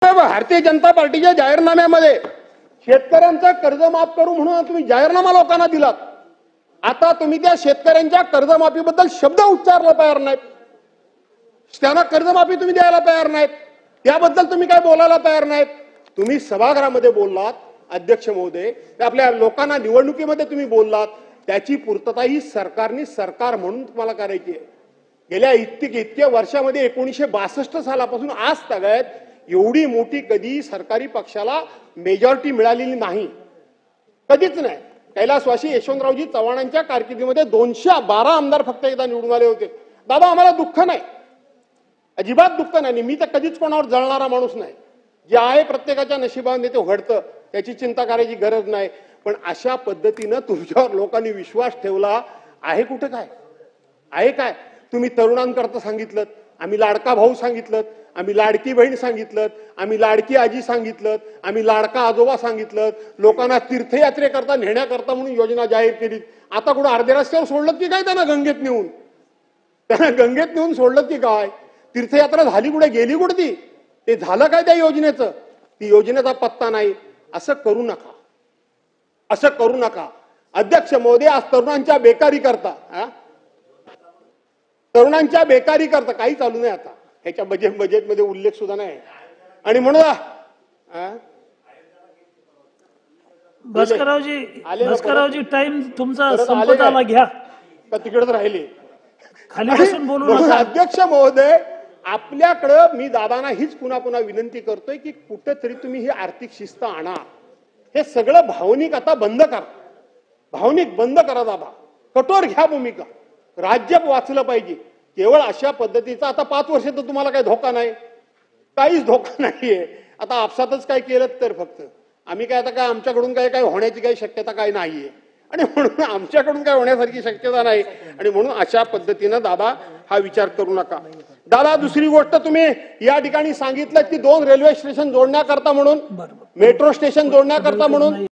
तुम्ही भारतीय जनता पार्टीच्या जाहीरनाम्यामध्ये शेतकऱ्यांचं कर्ज माफ करू म्हणून तुम्ही जाहीरनामा लोकांना दिलात. आता तुम्ही त्या शेतकऱ्यांच्या कर्जमाफीबद्दल शब्द उच्चारला तयार नाहीत. त्यांना कर्जमाफी तुम्ही द्यायला तयार नाहीत. त्याबद्दल तुम्ही काय बोलायला तयार नाहीत. तुम्ही सभागृहामध्ये बोललात अध्यक्ष महोदय, आपल्या लोकांना निवडणुकीमध्ये तुम्ही बोललात, त्याची पूर्तता ही सरकारने सरकार म्हणून तुम्हाला करायची आहे. गेल्या इतक्या वर्षामध्ये 1962 सालापासून आज तगायत एवढी मोठी कधी सरकारी पक्षाला मेजॉरिटी मिळालेली नाही, कधीच नाही. कैलासवासी यशवंतरावजी चव्हाणांच्या कारकिर्दीमध्ये 212 आमदार फक्त एकदा निवडून आले होते. दादा आम्हाला दुःख नाही, अजिबात दुःख नाही. मी तर कधीच कोणावर जळणारा माणूस नाही. जे आहे प्रत्येकाच्या नशिबाने ते घडतं, त्याची चिंता करायची गरज नाही. पण अशा पद्धतीनं तुमच्यावर लोकांनी विश्वास ठेवला आहे. कुठे काय आहे? काय तुम्ही तरुणांकरता सांगितलं, आम्ही लाडका भाऊ सांगितलं, आम्ही लाडकी बहीण सांगितलं, आम्ही लाडकी आजी सांगितलं, आम्ही लाडका आजोबा सांगितलं, लोकांना तीर्थयात्रेकरता नेण्याकरता म्हणून योजना जाहीर केली. आता कुठं अर्ध्या रस्त्यावर सोडलं की काय? त्यांना गंगेत नेऊन सोडलं की काय? तीर्थयात्रा झाली कुठे? गेली कुठे? ते झालं काय त्या योजनेचं? ती योजनेचा पत्ता नाही. असं करू नका, असं करू नका. अध्यक्ष महोदय, आज तरुणांच्या बेकारी करता काही चालू नाही. आता ह्याच्या बजेटमध्ये उल्लेख सुद्धा नाही. आणि म्हणून भास्कररावजी टाइम तुमचा संपत आला, घ्या का तिकडेच राहिले खाली बसून बोलू नका. अध्यक्ष महोदय, आपल्याकडं मी दादांना हीच पुन्हा पुन्हा विनंती करतोय की कुठेतरी तुम्ही ही आर्थिक शिस्त आणा. हे सगळं भावनिक आता बंद करा. भावनिक बंद करा दादा. कठोर घ्या भूमिका. राज्य वाचलं पाहिजे. केवळ अशा पद्धतीचा आता 5 वर्ष तर तुम्हाला काही धोका नाही, काहीच धोका नाहीये. आता आपसातच काय केलं तर फक्त आम्ही काय आता काय आमच्याकडून काय होण्याची काही शक्यता काय नाहीये. आणि म्हणून आमच्याकडून काय होण्यासारखी शक्यता नाही. आणि म्हणून अशा पद्धतीनं दादा हा विचार करू नका. दादा, दुसरी गोष्ट तुम्ही या ठिकाणी सांगितलं की 2 रेल्वे स्टेशन जोडण्याकरता म्हणून, मेट्रो स्टेशन जोडण्याकरता म्हणून